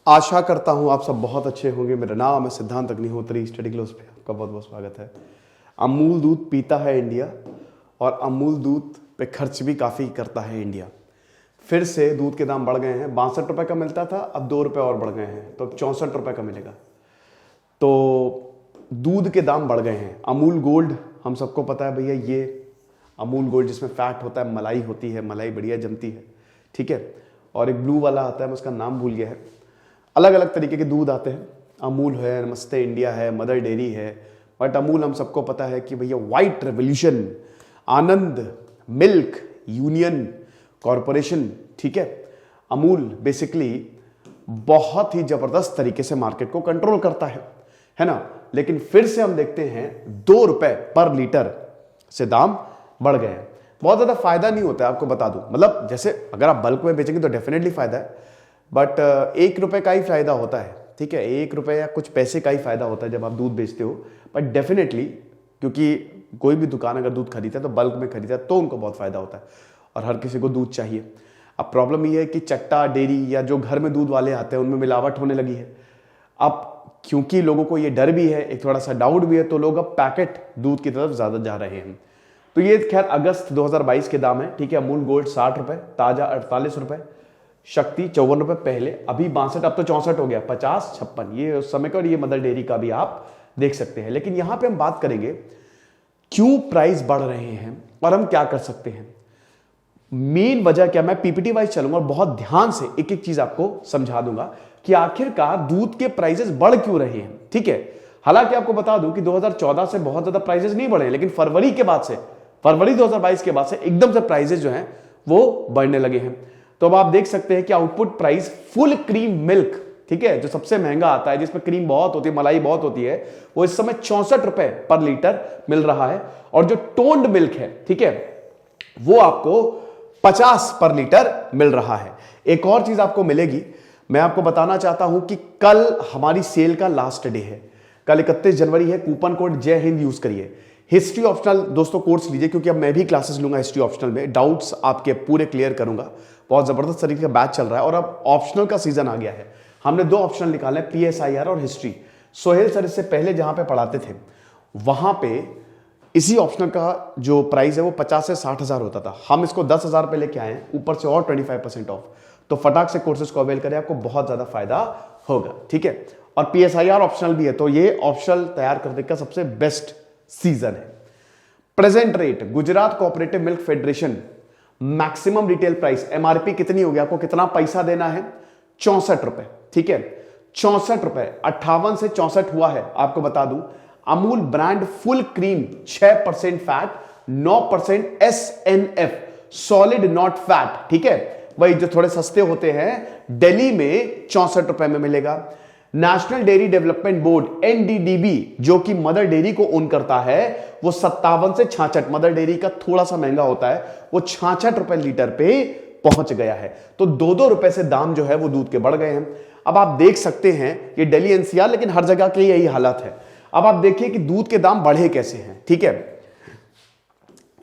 आशा करता हूँ आप सब बहुत अच्छे होंगे। मेरा नाम है सिद्धांत अग्निहोत्री। स्टडी क्लोज पे आपका बहुत बहुत स्वागत है। अमूल दूध पीता है इंडिया और अमूल दूध पे खर्च भी काफ़ी करता है इंडिया। फिर से दूध के दाम बढ़ गए हैं। 62 रुपये का मिलता था, अब 2 रुपये और बढ़ गए हैं, तो अब 64 रुपये का मिलेगा। तो दूध के दाम बढ़ गए हैं। अमूल गोल्ड हम सबको पता है भैया, ये अमूल गोल्ड जिसमें फैट होता है, मलाई होती है, मलाई बढ़िया जमती है, ठीक है। और एक ब्लू वाला आता है, मैं उसका नाम भूल गया है। अलग अलग तरीके के दूध आते हैं। अमूल है, नमस्ते इंडिया है, मदर डेयरी है, बट अमूल हम सबको पता है कि भैया व्हाइट रेवोल्यूशन, आनंद मिल्क यूनियन कॉरपोरेशन, ठीक है। अमूल बेसिकली बहुत ही जबरदस्त तरीके से मार्केट को कंट्रोल करता है ना। लेकिन फिर से हम देखते हैं 2 रुपए पर लीटर से दाम बढ़ गए हैं। बहुत ज्यादा फायदा नहीं होता है, आपको बता दूं। मतलब जैसे अगर आप बल्क में बेचेंगे तो डेफिनेटली फायदा है, बट 1 रुपए का ही फायदा होता है, ठीक है। 1 रुपए या कुछ पैसे का ही फायदा होता है जब आप दूध बेचते हो। बट डेफिनेटली, क्योंकि कोई भी दुकान अगर दूध खरीदता है तो बल्क में खरीदता है तो उनको बहुत फायदा होता है, और हर किसी को दूध चाहिए। अब प्रॉब्लम ये है कि चट्टा डेयरी या जो घर में दूध वाले आते हैं उनमें मिलावट होने लगी है। अब क्योंकि लोगों को ये डर भी है, एक थोड़ा सा डाउट भी है, तो लोग अब पैकेट दूध की तरफ ज्यादा जा रहे हैं। तो ये खैर अगस्त 2022 के दाम है, ठीक है। अमूल गोल्ड 60 रुपए, ताजा 48 रुपए, शक्ति 54 रुपए पहले, अभी 62, अब तो 64 हो गया, 50, 56 ये उस समय का। और ये मदर डेयरी का भी आप देख सकते हैं। लेकिन यहां पे हम बात करेंगे क्यों प्राइस बढ़ रहे हैं और हम क्या कर सकते हैं। मेन वजह क्या, मैं पीपीटी वाइज चलूंगा और बहुत ध्यान से एक एक चीज आपको समझा दूंगा कि आखिरकार दूध के प्राइसेस बढ़ क्यों रहे हैं, ठीक है। हालांकि आपको बता दूं कि 2014 से बहुत ज्यादा प्राइसेस नहीं बढ़े, लेकिन फरवरी 2022 के बाद से एकदम से प्राइसेस जो हैं वो बढ़ने लगे हैं। तो अब आप देख सकते हैं कि output price full cream milk, ठीक है, जो सबसे महंगा आता है, जिसमें क्रीम बहुत होती है, मलाई बहुत होती है, वो इस समय 64 रुपए पर लीटर मिल रहा है। और जो टोन्ड मिल्क है, ठीक है, वो आपको 50 पर लीटर मिल रहा है। एक और चीज आपको मिलेगी, मैं आपको बताना चाहता हूं कि कल हमारी सेल का लास्ट डे है। कल 31 जनवरी है। कूपन कोड जय हिंद यूज करिए। हिस्ट्री ऑप्शनल दोस्तों कोर्स लीजिए, क्योंकि अब मैं भी क्लासेस लूंगा हिस्ट्री ऑप्शनल में। डाउट्स आपके पूरे क्लियर करूंगा। बहुत जबरदस्त तरीके का बैच चल रहा है और अब ऑप्शनल का सीजन आ गया है। हमने 2 ऑप्शनल निकाले, PSIR और हिस्ट्री। सोहेल सर इससे पहले जहां पे पढ़ाते थे, वहां पे इसी ऑप्शनल का जो प्राइस है वो 50 से 60 हजार होता था। हम इसको 10,000 पे लेके आए हैं, ऊपर से और 25% ऑफ। तो फटाक से कोर्सेज को अवेल करें, आपको बहुत ज्यादा फायदा होगा, ठीक है। और PSIR ऑप्शनल भी है, तो ये ऑप्शनल तैयार करने का सबसे बेस्ट सीजन है। Present rate, Gujarat cooperative milk federation, maximum retail price MRP कितनी होगी, आपको कितना पैसा देना है, 64 रुपए, ठीक है। 64 रुपए, 58 से 64 हुआ है। आपको बता दूं, Amul brand full cream 6% fat, 9% SNF solid not fat, ठीक है। वही जो थोड़े सस्ते होते हैं, दिल्ली में 64 रुपए में मिलेगा। National dairy development board NDDB, जो कि मदर डेयरी को ओन करता है, वो 57 से 66, मदर डेयरी का थोड़ा सा महंगा होता है, वो 66 रुपए लीटर पे पहुंच गया है। तो 2-2 रुपए से दाम जो है वो दूध के बढ़ गए हैं। अब आप देख सकते हैं ये दिल्ली NCR, लेकिन हर जगह की यही हालत है। अब आप देखिए कि दूध के दाम बढ़े कैसे हैं, ठीक है।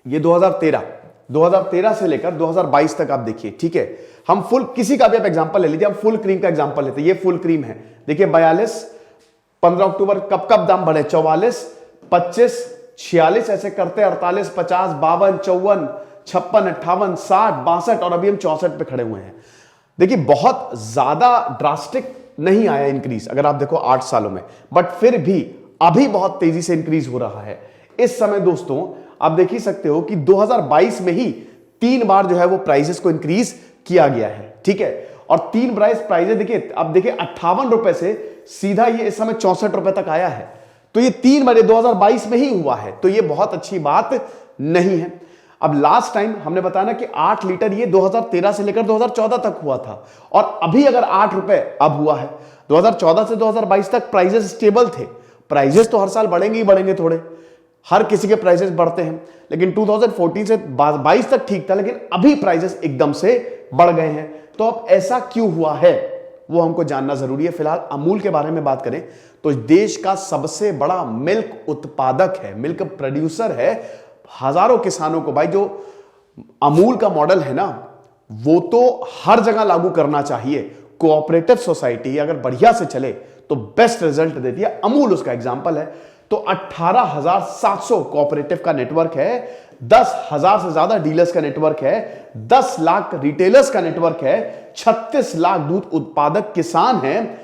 ये 2013 से लेकर 2022 तक आप देखिए, ठीक है। हम फुल, किसी का भी आप एग्जांपल ले लीजिए, हम फुल क्रीम का एग्जांपल लेते हैं। ये फुल क्रीम है, देखिए 42, 15 अक्टूबर कब दाम बढ़े, 44, 25, 46, ऐसे करते 48, 50, 52, 54, 56, 58, 60, 62 और अभी हम 64 पे खड़े हुए हैं। देखिए बहुत ज्यादा ड्रास्टिक नहीं आया इंक्रीज, अगर आप देखो 8 सालों में, बट फिर भी अभी बहुत तेजी से इंक्रीज हो रहा है। इस समय दोस्तों आप देख ही सकते हो कि 2022 में ही 3 बार जो है वो प्राइसेस को इंक्रीज किया गया है, ठीक है। और 3 प्राइजेस देखिए, अब देखिए 58 रुपए से सीधा ये इस समय 64 रुपए तक आया है। तो ये 3 बार 2022 में ही हुआ है, तो ये बहुत अच्छी बात नहीं है। अब लास्ट टाइम हमने बताया ना कि 8 लीटर ये 2013 से लेकर 2014 तक हुआ था, और अभी अगर 8 रुपए अब हुआ है। 2014 से 2022 तक प्राइजेस स्टेबल थे। प्राइजेस तो हर साल बढ़ेंगे ही बढ़ेंगे, थोड़े हर किसी के प्राइसेस बढ़ते हैं, लेकिन 2014 से 22 तक ठीक था, लेकिन अभी प्राइसेस एकदम से बढ़ गए हैं। तो अब ऐसा क्यों हुआ है वो हमको जानना जरूरी है। फिलहाल अमूल के बारे में बात करें तो देश का सबसे बड़ा मिल्क उत्पादक है, मिल्क प्रोड्यूसर है। हजारों किसानों को, भाई जो अमूल का मॉडल है ना, वो तो हर जगह लागू करना चाहिए। कोऑपरेटिव सोसाइटी अगर बढ़िया से चले तो बेस्ट रिजल्ट देती है। अमूल उसका एग्जांपल है। तो 18,700 कोऑपरेटिव का नेटवर्क है, 10,000 से ज्यादा डीलर्स का नेटवर्क है, 10 लाख रिटेलर्स का नेटवर्क है, 36 लाख दूध उत्पादक किसान हैं,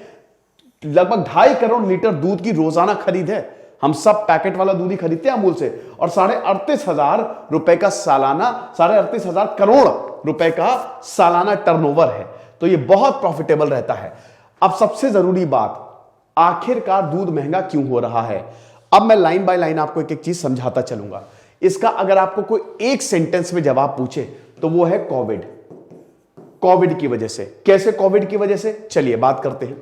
लगभग 2.5 करोड़ लीटर दूध की रोजाना खरीद है। हम सब पैकेट वाला दूध ही खरीदते हैं अमूल से, और 38,500 रुपए का सालाना, 38,500 करोड़ रुपए का सालाना टर्नओवर है। तो ये बहुत प्रॉफिटेबल रहता है। अब सबसे जरूरी बात, आखिरकार दूध महंगा क्यों हो रहा है? अब मैं लाइन बाय लाइन आपको एक एक चीज समझाता चलूंगा। इसका अगर आपको कोई एक सेंटेंस में जवाब पूछे तो वो है कोविड। कोविड की वजह से। कैसे कोविड की वजह से? चलिए बात करते हैं।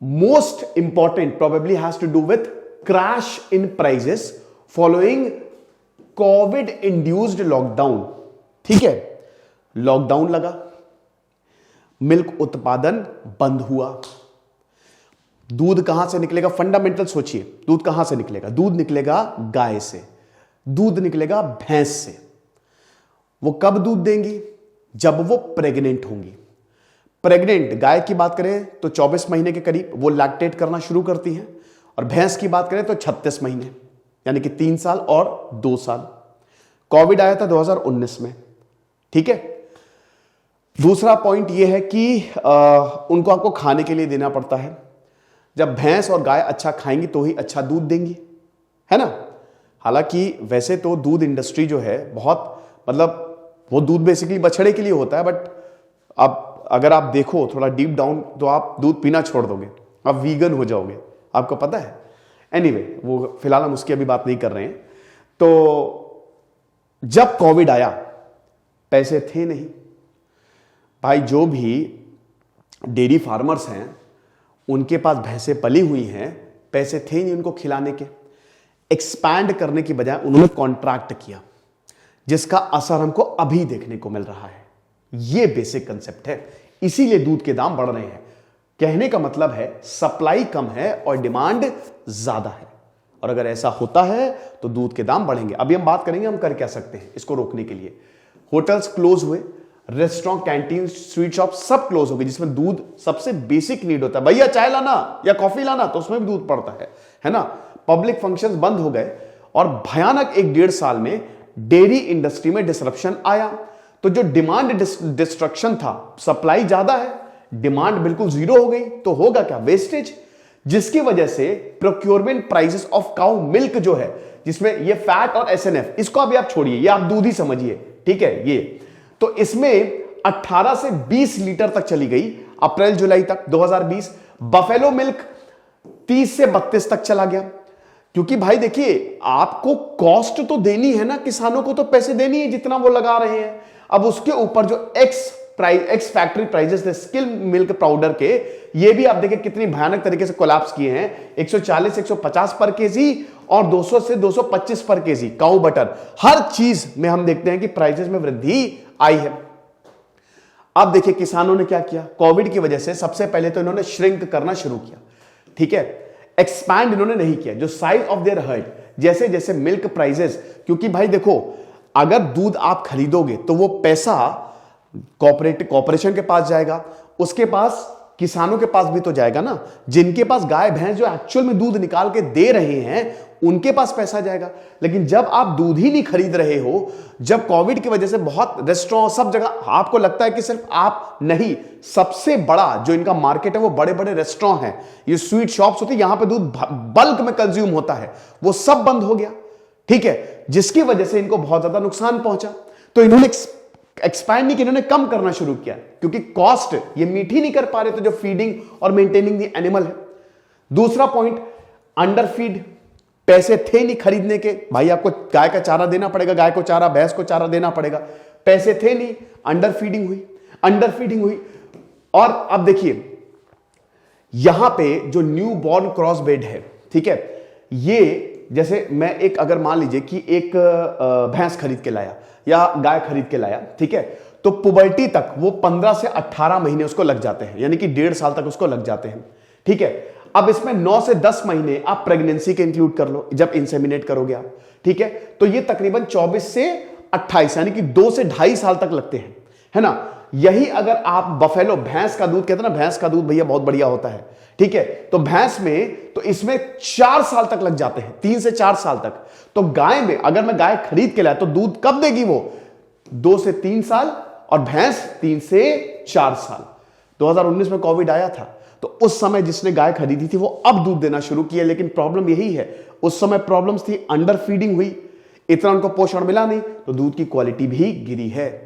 Most important probably has to do with crash in prices following COVID induced lockdown. ठीक है, लॉकडाउन लगा, मिल्क उत्पादन बंद हुआ। दूध कहां से निकलेगा? फंडामेंटल सोचिए, दूध कहां से निकलेगा? दूध निकलेगा गाय से, दूध निकलेगा भैंस से। वो कब दूध देंगी? जब वो प्रेग्नेंट होंगी। प्रेग्नेंट गाय की बात करें तो 24 महीने के करीब वो लैक्टेट करना शुरू करती हैं, और भैंस की बात करें तो 36 महीने, यानी कि 3 साल और 2 साल। कोविड आया था 2019 में। ठीक है, दूसरा पॉइंट यह है कि उनको आपको खाने के लिए देना पड़ता है। जब भैंस और गाय अच्छा खाएंगी तो ही अच्छा दूध देंगी, है ना। हालांकि वैसे तो दूध इंडस्ट्री जो है बहुत, मतलब वो दूध बेसिकली बछड़े के लिए होता है, बट अब अगर आप देखो थोड़ा डीप डाउन तो आप दूध पीना छोड़ दोगे, आप वीगन हो जाओगे, आपको पता है। एनीवे, वो फिलहाल हम उसकी अभी बात नहीं कर रहे हैं। तो जब कोविड आया पैसे थे नहीं भाई। जो भी डेयरी फार्मर्स हैं उनके पास भैंसें पली हुई हैं, पैसे थे नहीं उनको खिलाने के। एक्सपैंड करने की बजाय उन्होंने कॉन्ट्रैक्ट किया, जिसका असर हमको अभी देखने को मिल रहा है। यह बेसिक कंसेप्ट है, इसीलिए दूध के दाम बढ़ रहे हैं। कहने का मतलब है सप्लाई कम है और डिमांड ज्यादा है, और अगर ऐसा होता है तो दूध के दाम बढ़ेंगे। अभी हम बात करेंगे हम कर क्या सकते हैं इसको रोकने के लिए। होटल्स क्लोज हुए, रेस्टोरेंट, कैंटीन, स्वीट शॉप सब क्लोज हो गए, जिसमें दूध सबसे बेसिक नीड होता है। भैया चाय लाना या कॉफी लाना, तो उसमें भी दूध पड़ता है ना। पब्लिक फंक्शंस बंद हो गए, और भयानक 1-1.5 साल में डेयरी इंडस्ट्री में डिसरप्शन आया। तो जो डिमांड डिस्ट्रक्शन था, सप्लाई ज्यादा है, डिमांड बिल्कुल जीरो हो गई, तो होगा क्या? वेस्टेज, जिसकी वजह से procurement prices of cow milk जो है, जिसमें ये फैट और एसएनएफ, इसको अभी आप छोड़िए, ये आप दूध ही समझिए, ठीक है। ये तो इसमें 18 से 20 लीटर तक चली गई अप्रैल जुलाई तक 2020। बफेलो मिल्क 30 से 32 तक चला गया, क्योंकि भाई देखिए आपको कॉस्ट तो देनी है ना, किसानों को तो पैसे देनी है जितना वो लगा रहे हैं। अब उसके ऊपर जो एक्स फैक्ट्री प्राइसेस थे स्किम मिल्क पाउडर के, ये भी आप देखिए कितनी भयानक तरीके से कोलैप्स किए हैं। 140 150 पर केजी और 200 से 225 पर केजी काऊ बटर, हर चीज में हम देखते हैं कि प्राइसेस में वृद्धि आई है। अब देखिए किसानों ने क्या किया कोविड की वजह से। सबसे पहले तो इन्होंने श्रिंक करना शुरू किया, ठीक है। एक्सपैंड इन्होंने नहीं किया, जो साइज ऑफ देयर हर्ड, जैसे जैसे मिल्क प्राइसेस, क्योंकि भाई देखो अगर दूध आप खरीदोगे तो वो पैसा कॉर्पोरेशन के पास जाएगा, उसके पास किसानों के पास भी तो जाएगा ना। जिनके पास गाय भैंस जो एक्चुअल में दूध निकाल के दे रहे हैं उनके पास पैसा जाएगा। लेकिन जब आप दूध ही नहीं खरीद रहे हो, जब कोविड की वजह से बहुत रेस्टोरेंट सब जगह, आपको लगता है कि सिर्फ आप नहीं, सबसे बड़ा जो इनका मार्केट है वो बड़े बड़े रेस्टोरेंट हैं, ये स्वीट शॉप्स होती है, यहां पे दूध बल्क में कंज्यूम होता है, वो सब बंद हो गया, ठीक है। जिसकी वजह से इनको बहुत ज्यादा नुकसान पहुंचा। तो इन्होंने एक्सपैंड नहीं किया, इन्होंने कम करना शुरू किया, क्योंकि कॉस्ट ये मीठी नहीं कर पा रहे थे जो फीडिंग और मेंटेनिंग द एनिमल है। दूसरा पॉइंट, अंडर फीड, पैसे थे नहीं खरीदने के। भाई आपको गाय का चारा देना पड़ेगा, गाय को चारा, भैंस को चारा देना पड़ेगा, पैसे थे नहीं, अंडर फीडिंग हुई। और अब देखिए यहां पे जो न्यू बॉर्न क्रॉस ब्रीड है, ठीक है, ये जैसे मैं एक अगर मान लीजिए कि एक भैंस खरीद के लाया या गाय खरीद के लाया, ठीक है, तो पुबर्टी तक वो 15 से 18 महीने उसको लग जाते हैं, यानी कि 1.5 साल तक उसको लग जाते हैं, ठीक है। अब इसमें 9 से 10 महीने आप प्रेगनेंसी के इंक्लूड कर लो जब इंसेमिनेट करोगे आप, ठीक है, तो ये तकरीबन 24 से 28 यानी कि 2 से 2.5 साल तक लगते हैं, है ना। यही अगर आप बफेलो, भैंस का दूध कहते हैं ना, भैंस का दूध भैया बहुत बढ़िया होता है, ठीक है, तो भैंस में तो इसमें 4 साल तक लग जाते हैं, 3 से 4 साल तक। तो गाय में अगर मैं गाय खरीद के लाया तो दूध कब देगी वो? 2 से 3 साल, और भैंस 3 से 4 साल। 2019 में कोविड आया था, तो उस समय जिसने गाय खरीदी थी वो अब दूध देना शुरू किया, लेकिन प्रॉब्लम यही है, उस समय प्रॉब्लम्स थी, अंडर फीडिंग हुई, इतना उनको पोषण मिला नहीं, तो दूध की क्वालिटी भी गिरी है।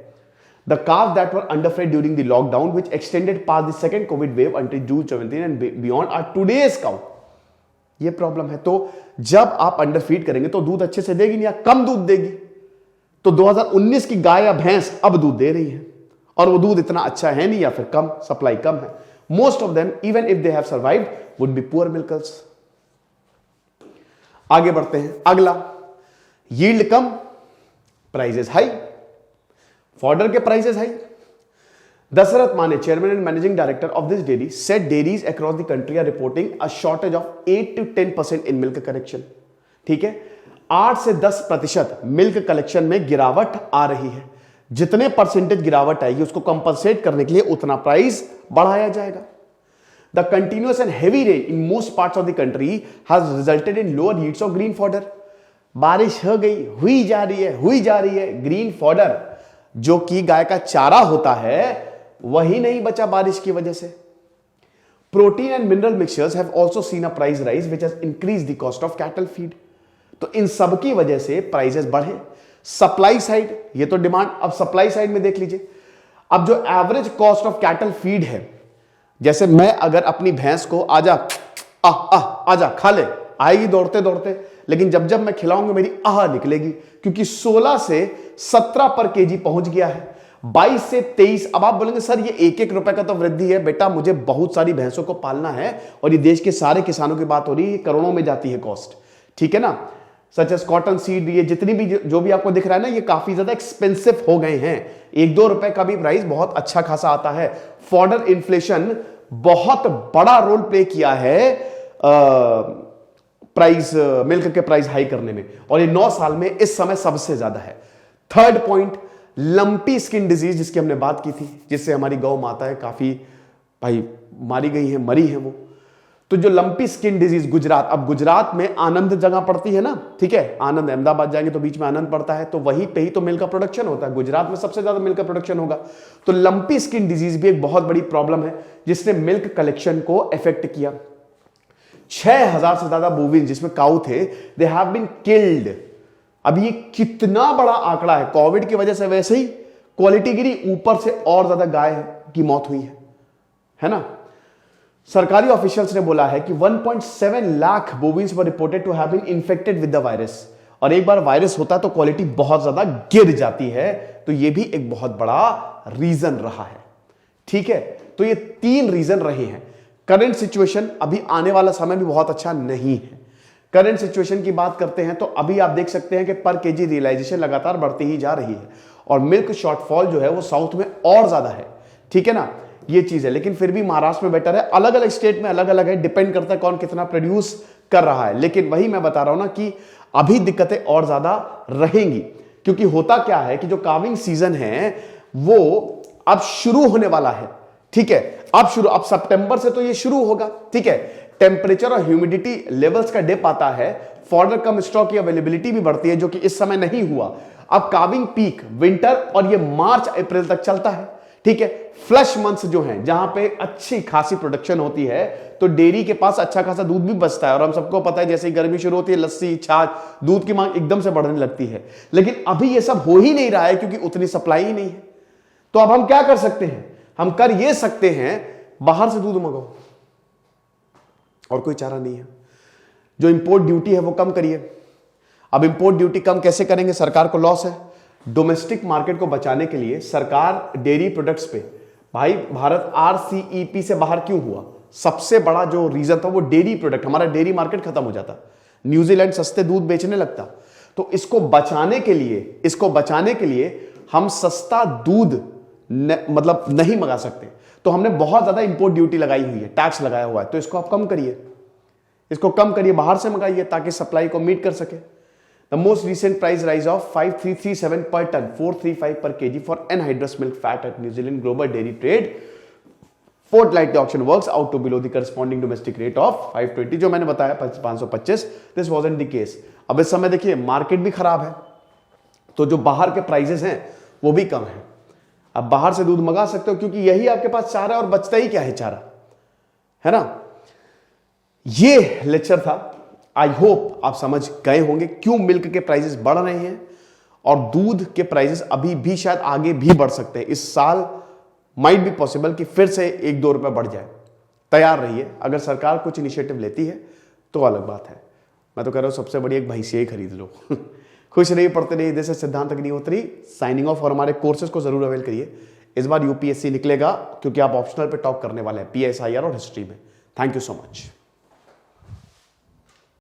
The calves that were underfed during the lockdown, which extended past the second COVID wave until June 17 and beyond, are today's cow. ये प्रॉब्लम है। तो जब आप अंडरफीड करेंगे तो दूध अच्छे से देगी नहीं या कम दूध देगी। तो 2019 की गाय या भैंस अब दूध दे रही है, और वो दूध इतना अच्छा है नहीं, या फिर कम, सप्लाई कम है। Most of them even if they have survived would be poor milkers. आगे बढ़ते हैं। अगला, यील्ड कम, प्राइसेस हाई, फॉडर के prices high. Dashrath Mane, chairman and managing director of this dairy, said dairies across the country are reporting a shortage of 8 to 10% in milk collection. ठीक है, 8 से 10% milk collection में गिरावट आ रही है। जितने परसेंटेज गिरावट आएगी उसको कंपनसेट करने के लिए उतना प्राइस बढ़ाया जाएगा। The continuous and heavy rain in most parts of the country has resulted in lower yields of green fodder. बारिश हो गई, हुई जा रही है। ग्रीन फॉडर जो कि गाय का चारा होता है वही नहीं बचा बारिश की वजह से। Protein and mineral mixtures have also seen a price rise which has increased the cost of cattle feed. तो इन सब की वजह से प्राइसेस बढ़े। सप्लाई साइड, ये तो डिमांड। अब सप्लाई साइड में देख लीजिए, अब जो average cost of cattle feed है, जैसे मैं अगर अपनी भैंस को आजा खा ले, आएगी दौड़ते दौड़ते, लेकिन जब जब मैं खिलाऊंगा मेरी आह निकलेगी, क्योंकि 16 से 17 पर केजी पहुंच गया है, 22 से 23। अब आप बोलेंगे सर ये 1-1 रुपए का तो वृद्धि है। बेटा मुझे बहुत सारी भैंसों को पालना है, और ये देश के सारे किसानों की बात हो रही है, करोड़ों में जाती है कॉस्ट, ठीक है ना। सच एस कॉटन सीड, ये जितनी भी जो भी आपको दिख रहा है ना, ये काफी ज्यादा एक्सपेंसिव हो गए हैं। 1-2 रुपए का भी प्राइस बहुत अच्छा खासा आता है। फॉडर इन्फ्लेशन बहुत बड़ा रोल प्ले किया है प्राइस, मिल्क के प्राइस हाई करने में, और ये 9 साल में इस समय सबसे ज्यादा है। Third point, lumpy skin disease, जिसकी हमने बात की थी, जिससे हमारी गौ माताएं काफी भाई मारी गई हैं, मरी हैं वो। तो जो लंपी स्किन डिजीज, गुजरात, अब गुजरात में आनंद जगह पड़ती है ना, ठीक है, आनंद, अहमदाबाद जाएंगे तो बीच में आनंद पड़ता है, तो वहीं पे ही तो मिल्क का प्रोडक्शन होता है। गुजरात में सबसे ज्यादा मिल्क का प्रोडक्शन होगा। तो लंपी स्किन डिजीज भी एक बहुत बड़ी प्रॉब्लम है, जिसने मिल्क कलेक्शन को इफेक्ट किया। 6000 से ज्यादा बोविन जिसमें काऊ थे, दे हैव बीन किल्ड। अब ये कितना बड़ा आंकड़ा है। कोविड की वजह से वैसे ही क्वालिटी गिरी, ऊपर से और ज्यादा गाय की मौत हुई है ना। सरकारी ऑफिशियल्स ने बोला है कि 1.7 lakh bovines were reported to have been infected with the virus. और एक बार वायरस होता है तो क्वालिटी बहुत ज्यादा गिर जाती है। तो ये भी एक बहुत बड़ा रीजन रहा है, ठीक है। तो ये 3 रीजन रहे हैं। करंट सिचुएशन, अभी आने वाला समय भी बहुत अच्छा नहीं है। करंट सिचुएशन की बात करते हैं तो अभी आप देख सकते हैं कि पर केजी रियलाइजेशन लगातार बढ़ती ही जा रही है, और मिल्क शॉर्टफॉल जो है वो साउथ में और ज्यादा है, ठीक है ना, ये चीज है। लेकिन फिर भी महाराष्ट्र में बेटर है। अलग अलग स्टेट में अलग अलग है, डिपेंड करता है कौन कितना प्रोड्यूस कर रहा है। लेकिन वही मैं बता रहा हूं ना कि अभी दिक्कतें और ज्यादा रहेंगी, क्योंकि होता क्या है कि जो काविंग सीजन है वो अब शुरू होने वाला है, ठीक है। अब सितंबर से तो ये शुरू होगा, ठीक है। टेम्परेचर और ह्यूमिडिटी लेवल्स का डिप आता है, फॉडर कम स्टॉक की अवेलेबिलिटी भी बढ़ती है, जो कि इस समय नहीं हुआ। अब काविंग पीक विंटर, और ये मार्च अप्रैल तक चलता है, ठीक है। फ्लश मंथ्स जो हैं, जहां पे अच्छी खासी प्रोडक्शन होती है, तो डेयरी के पास अच्छा खासा दूध भी बचता है। और हम सबको पता है जैसे ही गर्मी शुरू होती है, लस्सी, छाछ, दूध की मांग एकदम से बढ़ने लगती है। लेकिन अभी ये सब हो ही नहीं रहा है, क्योंकि उतनी सप्लाई ही नहीं है। तो अब हम क्या कर सकते हैं? हम कर ये सकते हैं, बाहर से दूध मंगाओ, और कोई चारा नहीं है। जो इंपोर्ट ड्यूटी है वो कम करिए। अब इंपोर्ट ड्यूटी कम कैसे करेंगे? सरकार को लॉस है। डोमेस्टिक मार्केट को बचाने के लिए सरकार डेयरी प्रोडक्ट्स पे, भाई भारत RCEP से बाहर क्यों हुआ? सबसे बड़ा जो रीजन था वो डेयरी प्रोडक्ट, हमारा डेयरी मार्केट खत्म हो जाता, न्यूजीलैंड सस्ते दूध बेचने लगता। तो इसको बचाने के लिए हम सस्ता दूध मतलब नहीं मंगा सकते। तो हमने बहुत ज्यादा इंपोर्ट ड्यूटी लगाई हुई है, टैक्स लगाया हुआ है। तो इसको आप कम करिए, बाहर से मंगाइए ताकि सप्लाई को मीट कर सके। The most recent price rise of 5337 per ton, 435 per kg for anhydrous milk fat at New Zealand global dairy trade. Fortnightly auction works out to below the corresponding domestic rate of 520, जो मैंने बताया 525. This wasn't the case. अब इस समय देखिए market भी खराब है, तो जो बाहर के प्राइसेस हैं वो भी कम है. अब बाहर से दूध मंगा सकते हो क्योंकि यही आपके पास चारा और बचता ही क्या है चारा, है ना. ये लेक्चर था. आई होप आप समझ गए होंगे क्यों मिल्क के प्राइसेस बढ़ रहे हैं और दूध के प्राइसेस अभी भी शायद आगे भी बढ़ सकते हैं. इस साल माइट बी पॉसिबल कि फिर से 1-2 रुपए बढ़ जाए. तैयार रहिए. अगर सरकार कुछ इनिशिएटिव लेती है तो अलग बात है. मैं तो कह रहा हूं सबसे बड़ी एक भैंसिया ही खरीद लो. खुश रहिए, पढ़ते रहिए. जैसे सिद्धांत अग्निहोत्री साइनिंग ऑफ. और हमारे कोर्सेज को जरूर अवेल करिए. इस बार यूपीएससी निकलेगा क्योंकि आप ऑप्शनल पे टॉप करने वाले हैं PSIR और हिस्ट्री में. Thank you so much.